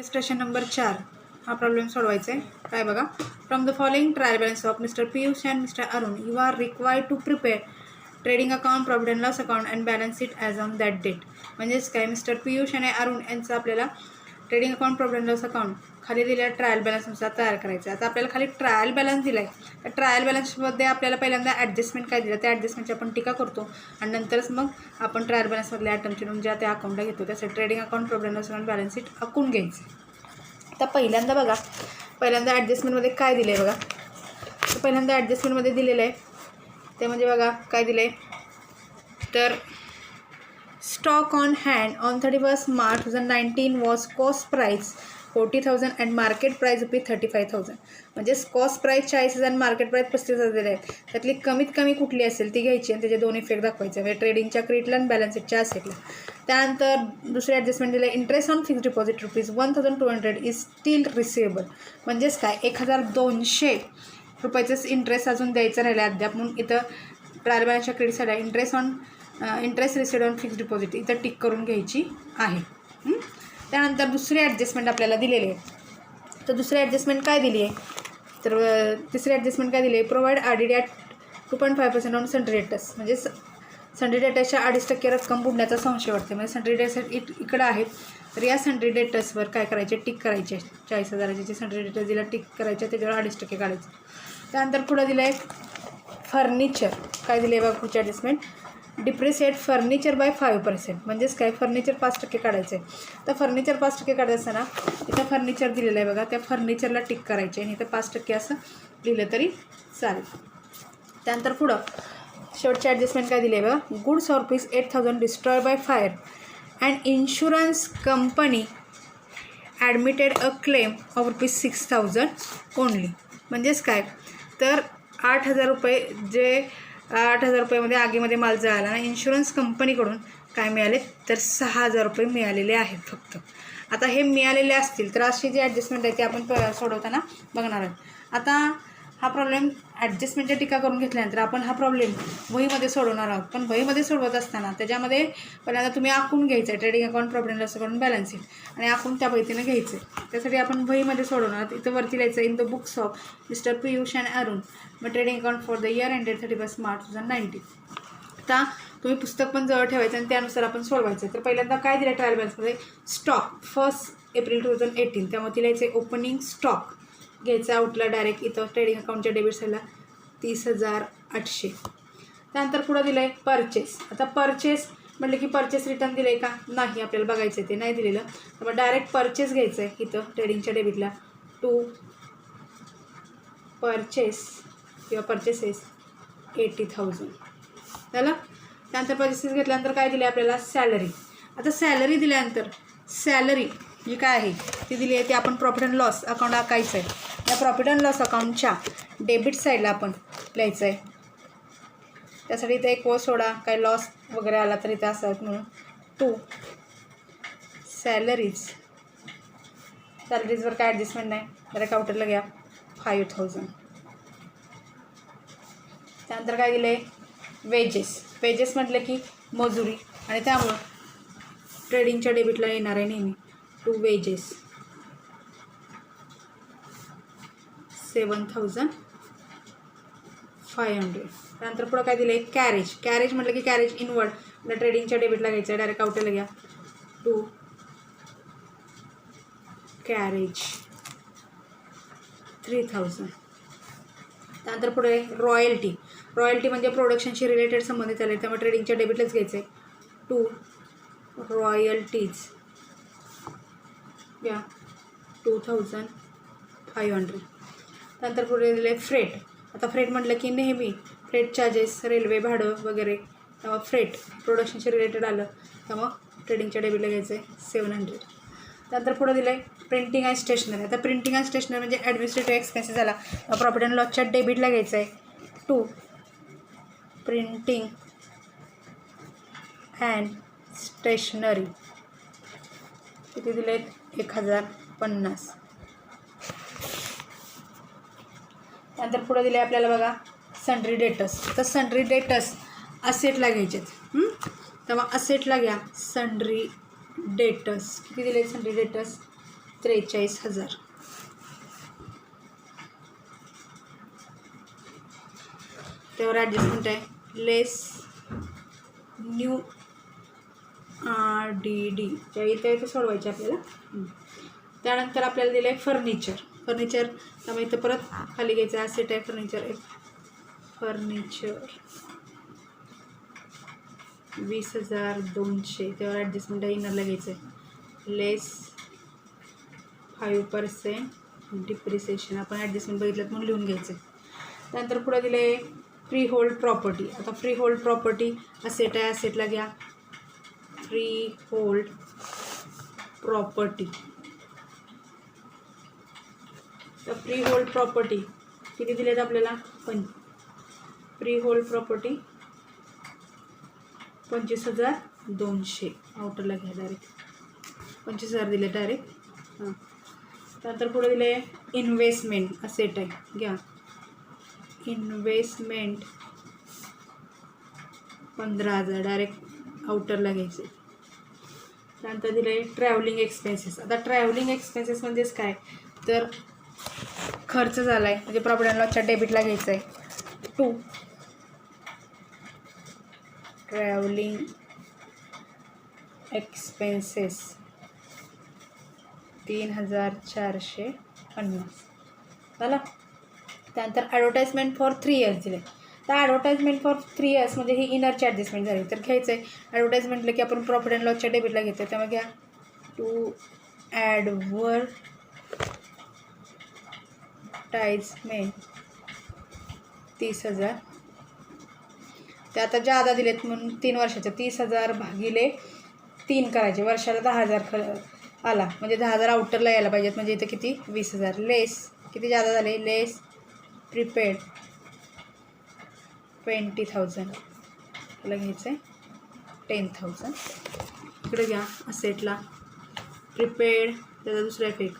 Station number 4 हा problem सोडवायचा आहे. काय बघा, from the following trial balance of mister Piyush and mister Arun you are required to prepare trading account, profit and loss account and balance sheet as on that date. म्हणजेच काय, mister Piyush आणि अरुण यांचं आपल्याला trading account, profit and loss account खाली दिलेल्या trial बॅलन्सनुसार तयार करायचं आहे. आता आपल्याला खाली ट्रायल बॅलन्स दिला आहे. त्या ट्रायल बॅलन्समध्ये आपल्याला पहिल्यांदा ॲडजस्टमेंट काय दिलं, त्या ॲडजस्टमेंटची आपण टीका करतो आणि नंतरच मग आपण ट्रायल बॅलन्समधल्या आयटमची नोंद ज्या त्या अकाउंटला घेतो. त्यासाठी trading account, profit and loss account, balance sheet आखून घ्यायचं. आता पहिल्यांदा बघा, पहिल्यांदा ॲडजस्टमेंटमध्ये काय दिलं आहे बघा. तर पहिल्यांदा ॲडजस्टमेंटमध्ये दिलेलं आहे ते म्हणजे बघा काय दिलं आहे, तर stock on hand on 31 March 2019 was cost price 40,000 and market price rupees 35,000. म्हणजे कॉस्ट प्राईस 40,000, मार्केट प्राईस 35,000 आहे. त्यातली कमीत कमी कुठली असेल ती घ्यायची आणि त्याचे दोन इफेक्ट दाखवायचे, म्हणजे ट्रेडिंगच्या क्रेडिटला आणि बॅलन्स शीटच्या असेटला. त्यानंतर दुसरे ॲडजस्टमेंट दिलं, interest on fixed deposit rupees 1,200 is steel receivable. म्हणजेच काय, 1,200 रुपयाचंच इंटरेस्ट अजून द्यायचं राहिलं अद्याप. म्हणून इथं ट्रायल बॅलन्सच्या क्रेडिटसाठी interest received on fixed deposit इथं टिक करून घ्यायची आहे. त्यानंतर दुसरी ॲडजस्टमेंट आपल्याला दिलेली आहे. तर दुसरी ॲडजस्टमेंट काय दिली आहे, तर तिसरी ॲडजस्टमेंट काय दिली आहे, provide RDD at 2.5% on sundry debtors. म्हणजे सन्ड्री डेटर्सच्या 2.5% रक्कम बुडण्याचा संशय वाटते. म्हणजे सन्ड्री डेटर्स इकडं आहेत, तर या सन्ड्री डेटर्सवर काय करायचे, टिक करायचे. 40,000चे जे सन्ड्री डेटर्स दिला टिक करायचे, त्याच्यावर 2.5% काढायचं. त्यानंतर पुढं दिलं आहे फर्निचर. काय दिले बघा पुढची ॲडजस्टमेंट, डिप्रिसिएट फर्निचर बाय 5%. म्हणजेच काय, फर्निचर 5% काढायचं आहे. तर फर्निचर 5% काढायचं असताना इथं फर्निचर दिलेलं आहे बघा, त्या फर्निचरला टिक करायचे आणि इथं 5% असं लिहिलं तरी चालेल. त्यानंतर पुढं शेवटची ॲडजस्टमेंट काय दिली आहे बघा, goods or rupees 8,000 destroy by fire and insurance company admitted a claim of rupees 6,000 only. म्हणजेच काय, तर 8,000 रुपये, जे 8,000 रुपयामध्ये आगीमध्ये माल जळाला ना, इन्शुरन्स कंपनीकडून काय मिळाले, तर 6,000 रुपये मिळालेले आहेत फक्त. आता हे मिळालेले असतील तर अशी जी ॲडजस्टमेंट आहे ती आपण सोडवताना बघणार आहोत. आता हा प्रॉब्लेम ॲडजस्टमेंटच्या टीका करून घेतल्यानंतर आपण हा प्रॉब्लेम वहीमध्ये सोडवणार आहोत. पण वहीमध्ये सोडवत असताना त्याच्यामध्ये पहिल्यांदा तुम्ही आखून घ्यायचं आहे trading account, profit and loss account, balance sheet, आणि आखून त्या पद्धतीने घ्यायचं आहे. त्यासाठी आपण वहीमध्ये सोडवणार आहोत. इथं वरती लिहायचं, in the books of mister Piyush and Arun मग trading account for the year ended 31 March 2019. आता तुम्ही पुस्तक पण जवळ ठेवायचं आणि त्यानुसार आपण सोडवायचं. तर पहिल्यांदा काय दिलं ट्रायल बॅलन्समध्ये, स्टॉक 1 एप्रिल 2018, त्यामुळे तिला यायचं ओपनिंग स्टॉक घ्यायचा आउटला डायरेक्ट इथं ट्रेडिंग अकाउंटच्या डेबिट साईडला 30,800. त्यानंतर पुढं दिलं आहे परचेस. आता परचेस म्हटलं की परचेस रिटर्न दिलं आहे का, नाही, आपल्याला बघायचं आहे ते नाही दिलेलं. तर मग डायरेक्ट परचेस घ्यायचं आहे इथं ट्रेडिंगच्या डेबिटला, टू परचेस किंवा परचेसेस 80,000 झालं. त्यानंतर परचेसेस घेतल्यानंतर काय दिले आपल्याला, सॅलरी. आता सॅलरी दिल्यानंतर सॅलरी जी काय आहे ती दिली आहे, ती आपण प्रॉफिट अँड लॉस अकाउंट आकायचं आहे. या प्रॉफिट अँड लॉस अकाउंटच्या डेबिट साईडला आपण लिहायचं आहे. त्यासाठी इथे एक सोडा, काही लॉस वगैरे आला तरी ते असं म्हणून टू सॅलरीज. सॅलरीजवर काय ॲडजस्टमेंट नाही, जरा काउंटरला घ्या 5,000. त्यानंतर काय दिलं आहे, वेजेस. वेजेस म्हटलं की मजुरी, आणि त्यामुळं ट्रेडिंगच्या डेबिटला येणार आहे नेहमी टू वेजेस 7,500. त्यानंतर पुढं काय दिलं आहे, कॅरेज. कॅरेज म्हटलं की कॅरेज इनवर्ड, म्हणजे ट्रेडिंगच्या डेबिटला घ्यायचं आहे, डायरेक्ट आउटला घ्या टू कॅरेज 3,000. त्यानंतर पुढे रॉयल्टी. रॉयल्टी म्हणजे प्रोडक्शनशी रिलेटेड संबंधित आले, त्यामुळे ट्रेडिंगच्या डेबिटलाच घ्यायचं आहे टू रॉयल्टीज या 2,500. त्यानंतर पुढे दिले फ्रेट. आता फ्रेट म्हटलं की नेहमी फ्रेट चार्जेस, रेल्वे भाडं वगैरे, त्यामुळे फ्रेट प्रोडक्शनशी रिलेटेड आलं, त्यामुळे ट्रेडिंगच्या डेबिटला घ्यायचं आहे 700. त्यानंतर पुढं दिलं आहे प्रिंटिंग अँड स्टेशनरी. आता प्रिंटिंग अँड स्टेशनरी म्हणजे ॲडमिनिस्ट्रेटिव्ह एक्सपेन्सेस झाला, प्रॉफिट अँड लॉसच्या डेबिटला घ्यायचं आहे टू प्रिंटिंग अँड स्टेशनरी. किती दिले आहेत, 1,050. त्यानंतर पुढं दिले आपल्याला बघा सन्ड्री डेटर्स. तर सन्ड्री डेटर्स असेटला घ्यायचे आहेत. तेव्हा असेटला घ्या सन्ड्री डेटर्स. किती दिले सन्ड्री डेटर्स, 43,000. त्यावर ॲडजस्टमेंट आहे लेस न्यू RDD. त्या इथे सोडवायचे आपल्याला. त्यानंतर आपल्याला दिलं आहे फर्निचर. त्यामुळे इथं परत खाली घ्यायचं ॲसेट आहे फर्निचर. फर्निचर 20,200. त्यावर ॲडजस्टमेंट आहे इनरला घ्यायचं आहे लेस 5% डिप्रिसिएशन. आपण ॲडजस्टमेंट बघितलं म्हणून लिहून घ्यायचं. त्यानंतर पुढे दिलं आहे फ्री होल्ड प्रॉपर्टी. आता फ्री होल्ड प्रॉपर्टी असेट आहे, असेटला घ्या फ्री होल्ड प्रॉपर्टी. तर फ्री होल्ड प्रॉपर्टी किती दिलेत आपल्याला? Free hold property 25,200. आउटरला घ्या डायरेक्ट 25,000 दिले डायरेक्ट. हां. त्यानंतर पुढे दिले इन्व्हेस्टमेंट असेट आहे, घ्या इन्व्हेस्टमेंट 15,000 डायरेक्ट आउटरला घ्यायचे. त्यानंतर दिलं आहे ट्रॅव्हलिंग एक्सपेन्सेस. आता ट्रॅव्हलिंग एक्सपेन्सेस म्हणजेच काय तर खर्च झाला आहे म्हणजे प्रॉफिट अँड लॉसच्या डेबिटला घ्यायचं आहे टू ट्रॅव्हलिंग एक्सपेन्सेस 3,450 झालं. त्यानंतर ॲडव्हर्टाइजमेंट फॉर 3 इयर्स दिले. तर ॲडव्हर्टाइजमेंट फॉर 3 इयर्स म्हणजे ही इनरची ॲडजस्टमेंट झाली. तर घ्यायचं आहे ॲडव्हर्टाइजमेंटला की आपण प्रॉफिट अँड लॉसच्या डेबिटला घेतो. त्यामुळे घ्या टू ॲडव्हर्टाइजमेंट 30,000. ते आता जादा दिलेत म्हणून 3 वर्षाच्या 30,000 भागिले 3 करायचे. वर्षाला 10,000 आला म्हणजे 10,000 आउटरला यायला पाहिजेत. म्हणजे इथं किती 20,000 लेस किती जादा झाले लेस प्रिपेड 20,000. त्याला घ्यायचं आहे 10,000. इकडे घ्या असेटला प्रिपेड त्याचा दुसरा इफेक्ट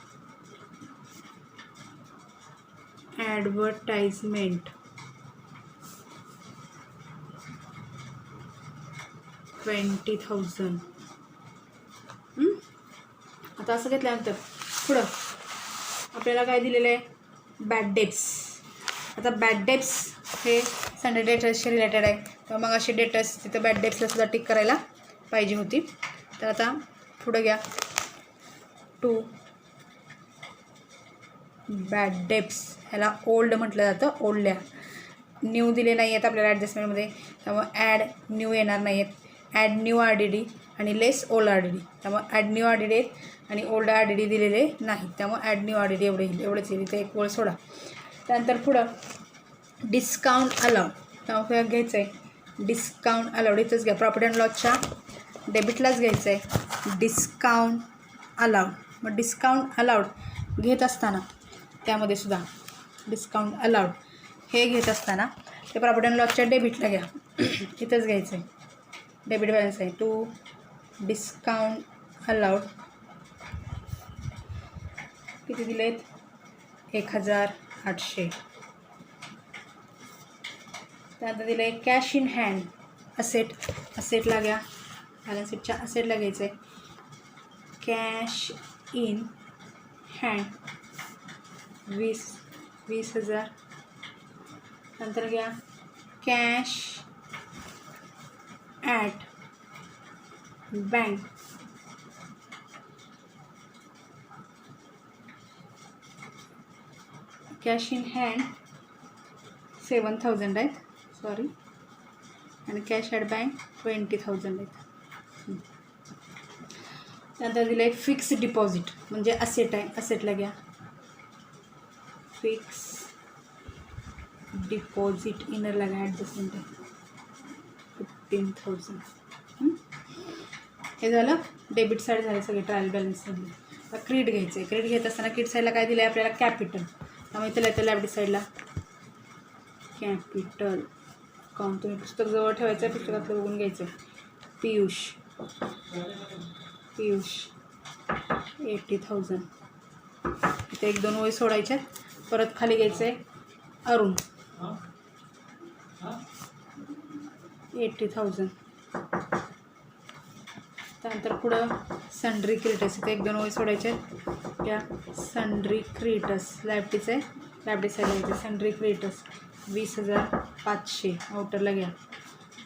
ॲडव्हर्टाइजमेंट 20,000. आता असं घेतल्यानंतर पुढं आपल्याला काय दिलेलं आहे बॅड डेट्स. आता बॅड डेट्स हे संडे डेटर्सशी रिलेटेड आहे. तर मग अशी डेटर्स तिथं बॅड डेट्सला सुद्धा टिक करायला पाहिजे होती. तर आता पुढं घ्या टू बॅड डेट्स. ह्याला ओल्ड म्हटलं जातं. ओल्डल्या न्यू दिले नाही आहेत आपल्याला ॲडजस्टमेंटमध्ये त्यामुळे ॲड न्यू येणार नाही आहेत. ॲड न्यू RDD आणि लेस ओल्ड RDD. त्यामुळे ॲड न्यू RDD आहेत आणि ओल्ड RDD दिलेले नाहीत. त्यामुळे ॲड न्यू RDD एवढंच येईल. इथे एक वळ सोडा. त्यानंतर पुढं डिस्काउंट अलाउड. त्यामुळे घ्यायचं आहे डिस्काउंट अलाउड. इथंच घ्या प्रॉफिट अँड लॉसच्या डेबिटलाच घ्यायचं आहे डिस्काउंट अलाउड. मग डिस्काउंट अलाउड घेत असताना त्यामध्ये सुद्धा डिस्काउंट अलाउड हे घेत असताना ते प्रॉफिट अँड लॉसच्या डेबिटला घ्या. इथंच घ्यायचं आहे डेबिट बॅलन्स आहे टू डिस्काउंट अलाउड किती दिलेत 1,800. त्यानंतर दिलं आहे कॅश इन हँड असेटला घ्या बॅलन्स शीटच्या असेटला घ्यायचं आहे कॅश इन हँड 20,000. नंतर घ्या cash at bank cash in hand 7,000 आहेत सॉरी आणि कॅश ॲट बँक 20,000 आहेत. त्यानंतर दिलं आहे फिक्स डिपॉझिट म्हणजे असेट आहे. असेटला घ्या फिक्स डिपॉझिट इनरला घ्या ॲडजस्टमेंट आहे 15,000. हे झालं डेबिट साईड झाले सगळे ट्रायल बॅलन्समध्ये. आता क्रेडिट घ्यायचं आहे. क्रेडिट घेत असताना क्रेडिट साईडला काय दिलं आहे आपल्याला कॅपिटल. त्यामुळे त्याला येतं लायबिलिटी साईडला कॅपिटल अकाउंट. तुम्ही पुस्तक जवळ ठेवायचं आहे पुस्तकातलं बघून घ्यायचं आहे. पियुष 80,000. इथे 1-2 ओळी सोडायच्या. परत खाली घ्यायचं आहे अरुण 80,000. त्यानंतर पुढं सन्ड्री क्रेडिटर्स, इथे 1-2 ओळी सोडायचे आहेत. या सन्ड्री क्रेडिटर्स लायबिलिटीज आहे, लायबिलिटी साईडला घ्यायचे सन्ड्री क्रेडिटर्स 20,500 आउटरला घ्या.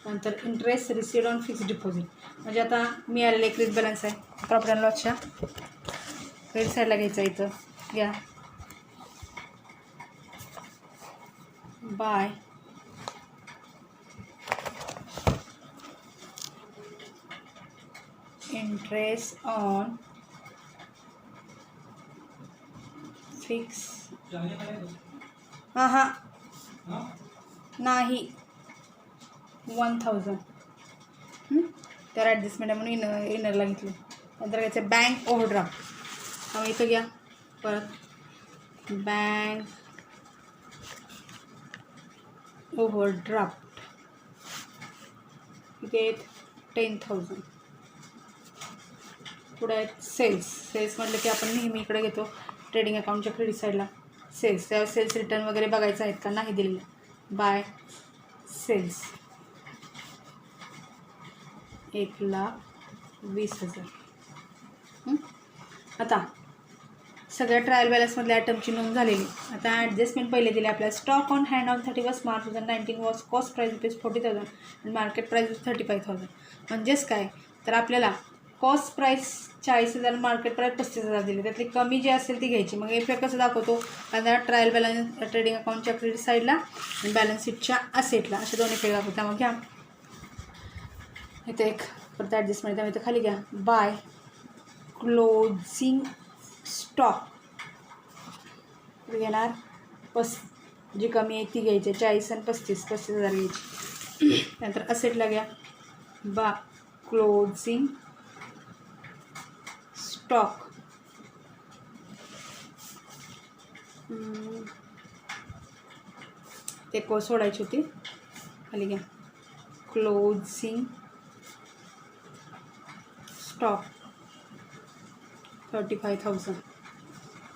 नंतर interest received on fixed deposit, म्हणजे आता मिळालेलं एक क्रेडिट बॅलन्स आहे, प्रॉफिट अँड लॉसच्या क्रेडिट साईडला घ्यायचा. इथं घ्या बाय इंटरेस्ट ऑन फिक्स नाही 1,000 तर ॲडजस्टमेंट आहे म्हणून इनरला घेतलं. नंतर घ्यायचं बँक ओव्हरड्राफ्ट, त्यामुळे इथं घ्या परत बँक ओव्हरड्राफ्ट, इथे 10,000. पुढे आहेत सेल्स म्हटलं की आपण नेहमी इकडे घेतो ट्रेडिंग अकाउंटच्या क्रेडिट साईडला सेल्स, त्यावर सेल्स रिटर्न वगैरे बघायचं आहेत का नाही दिलेलं. Bye cells 1,20,000. आता सगळ्या ट्रायल बॅलन्समधल्या आयटमची नोंद झालेली. आता ॲडजस्टमेंट पहिले दिले आपल्याला. Stock on hand on 31 March 2019 was cost price ₹40,000 आणि मार्केट प्राईस 35,000. म्हणजेच काय तर आपल्याला कॉस्ट प्राईस 40,000, मार्केट प्राईस 35,000 दिले, त्यातली कमी जी असेल ती घ्यायची. मग इफेक्ट कसं दाखवतो कारण ट्रायल बॅलन्स ट्रेडिंग अकाउंटच्या क्रेडिट साईडला आणि बॅलन्स शीटच्या असेटला, असे दोन इफेक्ट दाखवतो. त्यामुळे घ्या इथे एक परत ॲडजस्टमेंट, त्यामुळे इथं खाली घ्या बाय क्लोजिंग स्टॉक घेणार जी कमी आहे ती घ्यायची 40 आणि 35,000 घ्यायची. त्यानंतर असेटला घ्या बा क्लोजिंग स्टॉक ते को सोडायची होती, खाली घ्या क्लोजिंग स्टॉक 35,000.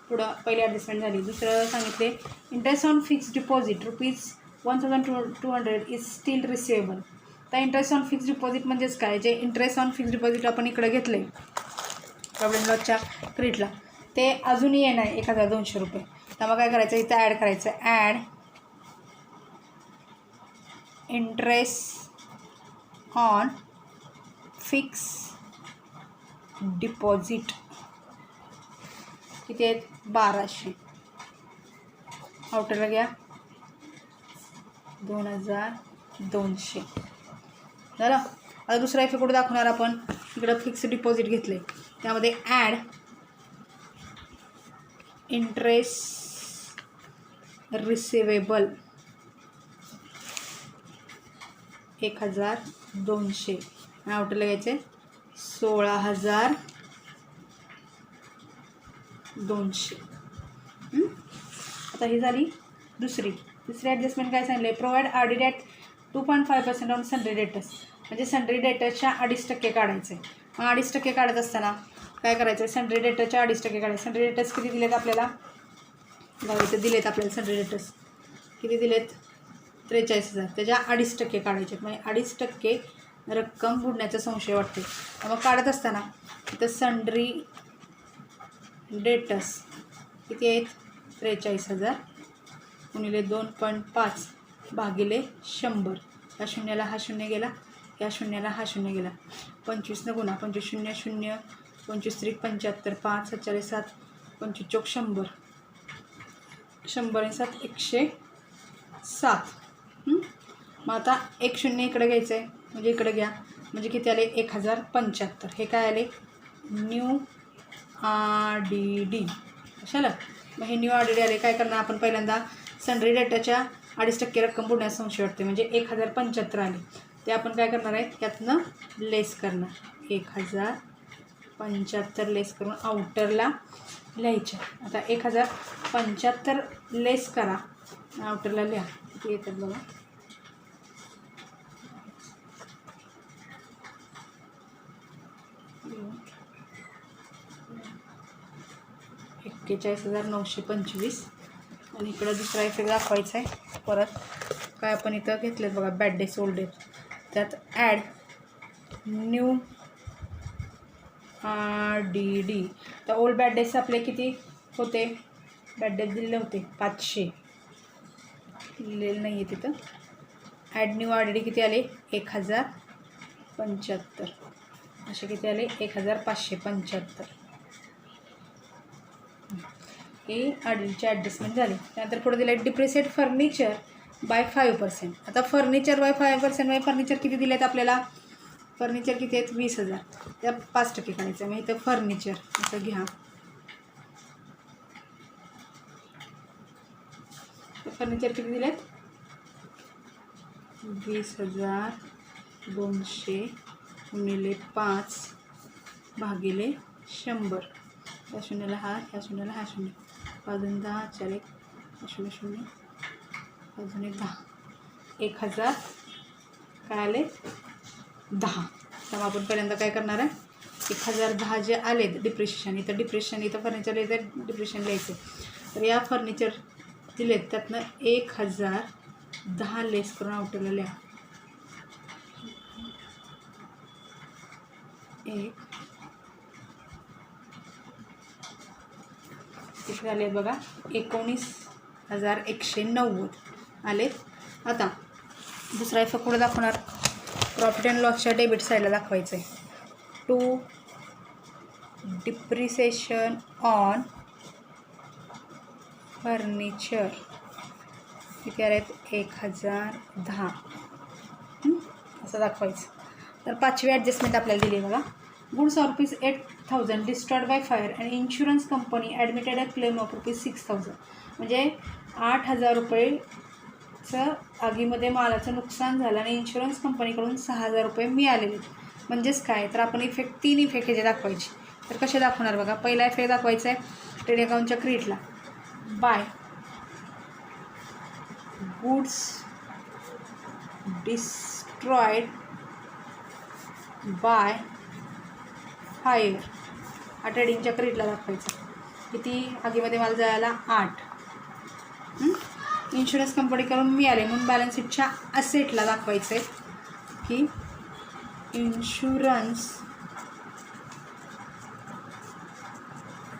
पुढं पहिली ॲडजस्टमेंट झाली. दुसरं सांगितले interest on fixed deposit ₹1,200 is steel receivable. तर इंटरेस्ट ऑन फिक्स्ड डिपॉझिट म्हणजेच काय, जे इंटरेस्ट ऑन फिक्स्ड डिपॉझिट आपण इकडे घेतले प्रॉफिट अँड लॉसच्या क्रेडिटला ते अजूनही येणार आहे ₹1,200. त्यामुळे काय करायचं इथं ॲड करायचं add interest on fix deposit किती आहेत 1,200. आउटरला घ्या 2,200 झालं. आता दुसरा इफेक्ट कुठे दाखवणार आपण, इकडं फिक्स डिपॉझिट घेतले त्यामध्ये ॲड इंटरेस्ट रिसिवेबल 1,200. आउटरला घ्यायचे 16,200. आता ही झाली तिसरी ॲडजस्टमेंट. काय सांगितलं provide RD at 2.5% on sundry debtors, म्हणजे सन्ड्री डेटर्सच्या 2.5% काढायचे. मग 2.5% काढत असताना काय करायचं सन्ड्री डेटर्सच्या 2.5% काढायचे. सन्ड्री डेटर्स किती दिलेत आपल्याला, इथे दिलेत आपल्याला सन्ड्री डेटर्स किती दिलेत 43,000, त्याच्या 2.5% काढायचे. म्हणजे 2.5% रक्कम बुडण्याचा संशय वाटते. मग काढत असताना इथं सन्ड्री डेटर्स किती आहेत 43,000 गुणिले 2.5 भागिले 100. या शून्याला हा शून्य गेला, या शून्याला हा शून्य गेला. 25 न गुणा 25 0 0 25 3 75 5 7 7 25 चौक 100 100 आणि 7 107. मग आता 1 शून्य इकडे घ्यायचं आहे म्हणजे इकडे घ्या, म्हणजे किती आले 1,075. हे काय आले न्यू RDD कशाला. मग हे न्यू RDD आले. काय करणार आपण पहिल्यांदा सन्ड्री डेटाच्या 2.5% रक्कम बुडण्यास संशय वाटते म्हणजे 1,075 आले. ते आपण काय करणार आहे त्यातनं लेस करणार 1,075 लेस करून आउटरला लिहायच्या. आता 1,075 लेस करा आउटरला लिहा किती येतात बघा. 41,925. आणि इकडं दुसरा इफेक्ट दाखवायचा आहे परत. काय आपण इथं घेतलेत बघा बॅड डे सोल्ड डे, त्यात ॲड न्यू RDD. तर ओल्ड बॅड डेट्स आपले किती होते? बॅड डेट दिलेले होते 500, लिहिलेलं नाही आहे तिथं. ॲड न्यू RDD किती आले? 1075. असे किती आले? 1575. हे RDDची ॲडजस्टमेंट झाली. त्यानंतर पुढे दिलं डिप्रिसिएट फर्निचर बाय 5%. आता फर्निचर बाय 5% म्हणजे फर्निचर किती दिले आहेत आपल्याला? फर्निचर किती आहेत? 20,000. त्या 5% काढायचं. मग इथं फर्निचर असं घ्या. फर्निचर किती दिलेत? 20,200 गुणिले 5 भागिले 100. ह्या शून्याला हा, ह्या शून्याला हा शून्य, अजून 10, 4 1 0 0, अजून एक 10. 1000 काय आले? 10. तर आपण पहिल्यांदा काय करणार आहे? 1010 जे आलेत डिप्रिशिएशन, इथं डिप्रिशिएशन, इथं फर्निचर, इथं डिप्रिशिएशन लिहायचं. तर या फर्निचर दिलेत त्यातनं 1010 लेस करून आउटरला लिहा. 1 किती आले बघा? 19,190 आलेत. आता दुसरा इफेक्ट पुढे दाखवणार. प्रॉफिट अँड लॉसच्या डेबिट साईडला दाखवायचं आहे. टू डिप्रिसिएशन ऑन फर्निचर किती आलेत? 1010 असं दाखवायचं. तर 5वी ॲडजस्टमेंट आपल्याला दिली बघा. Goods of ₹8,000 destroyed by fire and insurance company admitted a claim of ₹6,000. म्हणजे 8,000 रुपयेचं आगीमध्ये मालाचं नुकसान झालं आणि इन्शुरन्स कंपनीकडून 6,000 रुपये मिळालेले. म्हणजेच काय? तर आपण इफेक्ट 3 इफेक्ट ह्याचे दाखवायचे. तर कसे दाखवणार बघा? पहिला इफेक्ट दाखवायचा आहे ट्रेड अकाउंटच्या क्रेडिटला. By goods destroyed by fire हा ट्रेडिंगच्या क्रेडिटला दाखवायचा. किती आगीमध्ये माल जायला? 8. इन्शुरन्स कंपनीकडून मिळाले म्हणून बॅलन्स शीटच्या असेटला दाखवायचं आहे की इन्शुरन्स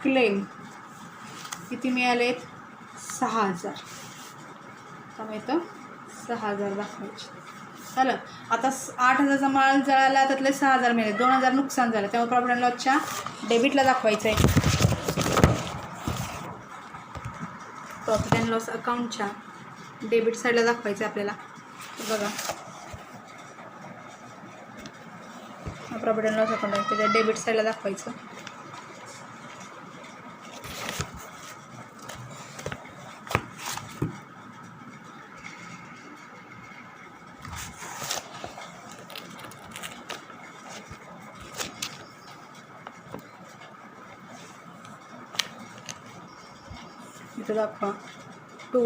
क्लेम किती मिळालेत? 6,000. त्यामुळे इथं 6,000 दाखवायचे. झालं. आता 8,000चा माल जळाला, त्यातले 6,000 मिळाले, 2,000 नुकसान झालं. त्यामुळे प्रॉफिट अँड लॉसच्या डेबिटला दाखवायचं आहे. प्रॉफिट अँड लॉस अकाउंटच्या डेबिट साईडला दाखवायचं आहे आपल्याला. बघा हा प्रॉफिट अँड लॉस अकाउंट आहे, त्याच्या डेबिट साईडला दाखवायचं. इथं दाखवा टू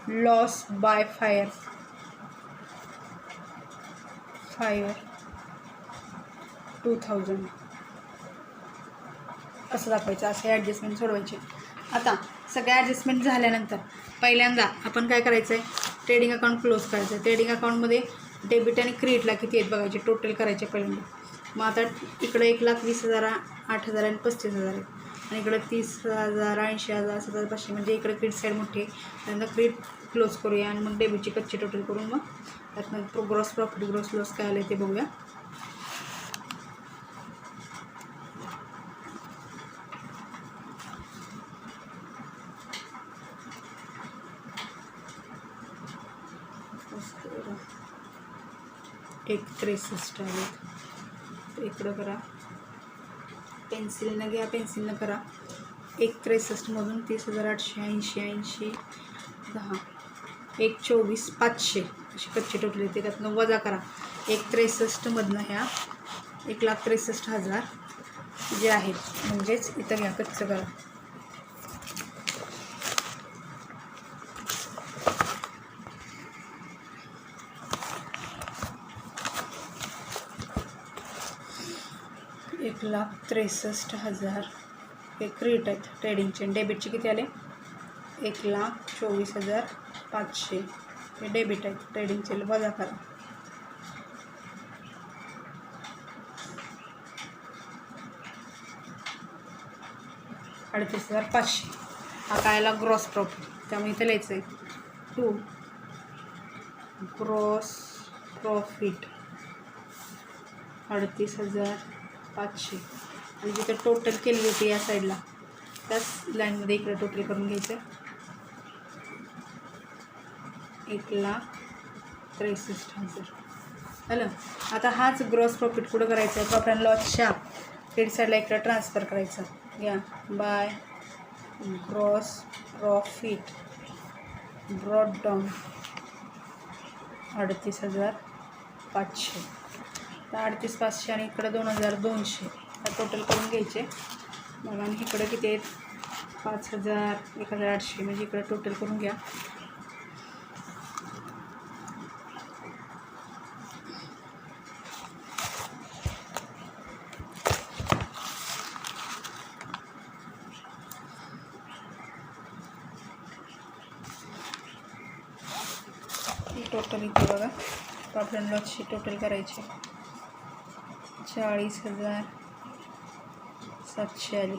लॉस बाय फायर 2,000 असं दाखवायचं. असे ॲडजस्टमेंट सोडवायचे. आता सगळ्या ॲडजस्टमेंट झाल्यानंतर पहिल्यांदा आपण काय करायचं आहे? ट्रेडिंग अकाउंट क्लोज करायचं आहे. ट्रेडिंग अकाउंटमध्ये डेबिट आणि क्रेडिटला किती आहेत बघायचे, टोटल करायचे पहिल्यांदा. मग आता इकडे 1,20,000, 8,000 आणि 35,000 आहेत. आणि इकडे 30,000, 80,000, 7,500 म्हणजे इकडे क्रेडिट साईड मोठी आहे. त्यानंतर क्रेडिट क्लोज करूया आणि मग डेबिटची कच्ची टोटल करून मग त्यातनं ग्रॉस प्रॉफिट ग्रॉस लॉस काय आलं ते बघूया. एक 63 आहेत. इकडं करा, पेन्सिलनं घ्या, पेन्सिलनं करा. 1,63मधून 30,880, 80, 10, 1,24,500 अशी कच्ची टोटल येते. त्यातनं वजा करा 1,63मधनं ह्या 1,63,000 जे आहेत, म्हणजेच इथं घ्या कच्चं करा. एक 1,63,000 हे क्रेडिट आहेत ट्रेडिंगचे. डेबिटचे किती आले? 1,24,500 हे डेबिट आहेत ट्रेडिंगचे. वजा करा 38,500. हा काय आला ग्रॉस प्रॉफिट, त्यामुळे इथे लिहायचं आहे टू ग्रॉस प्रॉफिट 38,500. आणि जिथं टोटल केली होती या साईडला त्याच लाईनमध्ये इकडे टोटल करून घ्यायचं 1,63,000. झालं. आता हाच ग्रॉस प्रॉफिट कुठं करायचं आहे, प्रॉफिट अँड लॉसच्या क्रेडिट साईडला इकडं ट्रान्सफर करायचं. घ्या by gross profit brought down 38,500. तर 38,500 आणि इकडं 2,200 टोटल करून घ्यायचे. मग आणि इकडं किती आहेत 5,000 1,800 म्हणजे इकडं टोटल करून घ्या. टोटल इथे बघा प्रॉफिट अँड लॉसची टोटल करायची 40,700 आली.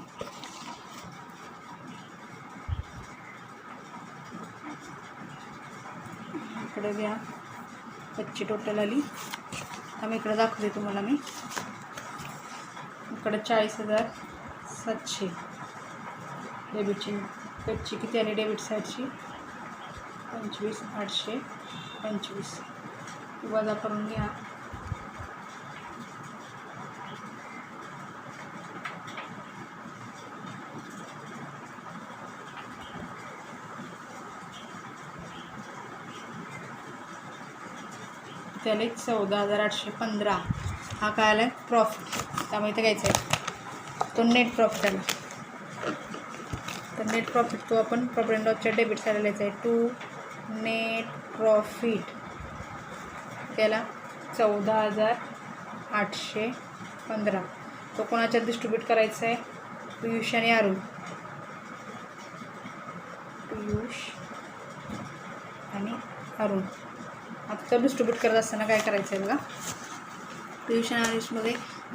इकडे घ्या 25 टोटल आली. आम्ही इकडे दाखवते तुम्हाला मी. इकडे 40,700 डेबिटची. पेडची किती आली डेबिट साईडची 25,825 वजा करून घ्या. त्याला 14,815. हा काय आला आहे प्रॉफिट, त्यामुळे इथे घ्यायचं आहे तो नेट प्रॉफिट आला. तर नेट प्रॉफिट तो आपण प्रॉफिट अँड लॉसच्या डेबिट साईडला लिहायचा आहे टू नेट प्रॉफिट. त्याला 14,815. तो कोणाच्यात डिस्ट्रीब्यूट करायचा आहे पियुष आणि अरुण. पियुष आणि अरुण. आता तो डिस्ट्रीब्यूट करत असताना काय करायचं आहे बघा, पियुष आणि अरुणमध्ये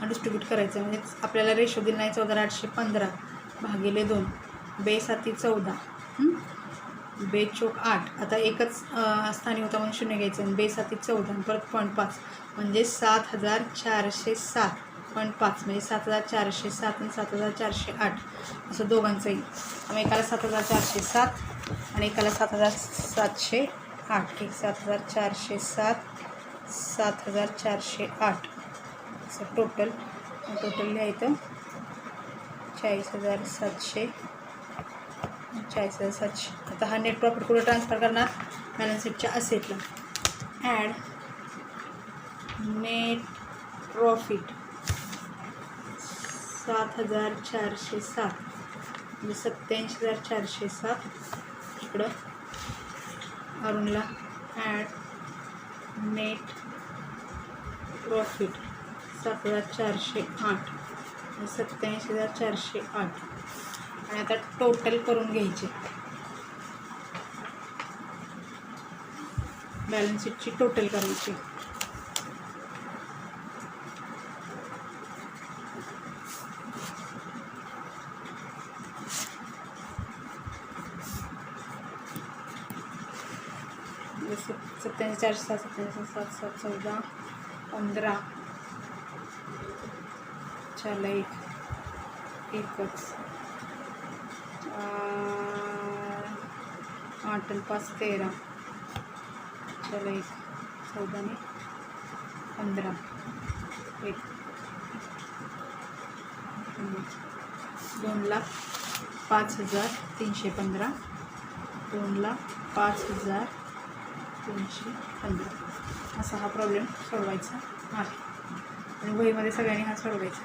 डिस्ट्रीब्यूट करायचं म्हणजे आपल्याला रेशो दिला नाही 14,815 भागिले 2 बेसाती 14 बेचोक 8. आता एकच स्थानी होता म्हणून 0 घ्यायचं आणि बेसाती 14 परत 0.5 म्हणजे 7,407.5 म्हणजे 7,407 आणि 7,408 असं दोघांचंही. मग एकाला 7,407 आणि एकाला 7,708. 7,407 7,408 असं टोटल लिहायचं 40,700 40,700. आता हा नेट प्रॉफिट कुठे ट्रान्सफर करणार बॅलन्स शीटच्या असेटला. ॲड नेट प्रॉफिट 7,407 म्हणजे 87,407. इकडं अरुणला ॲड नेट प्रॉफिट 7,408 87,408. आणि आता टोटल करून घ्यायचे बॅलन्स शीटची टोटल करायची. जसं 87,407 7,7 14 15 चला एकच 8 आणि 5 13 चला 14 आणि 15 1 2,05,315 2,05,315 असा हा प्रॉब्लेम सोडवायचा आहे आणि वहीमध्ये सगळ्यांनी हा सोडवायचा.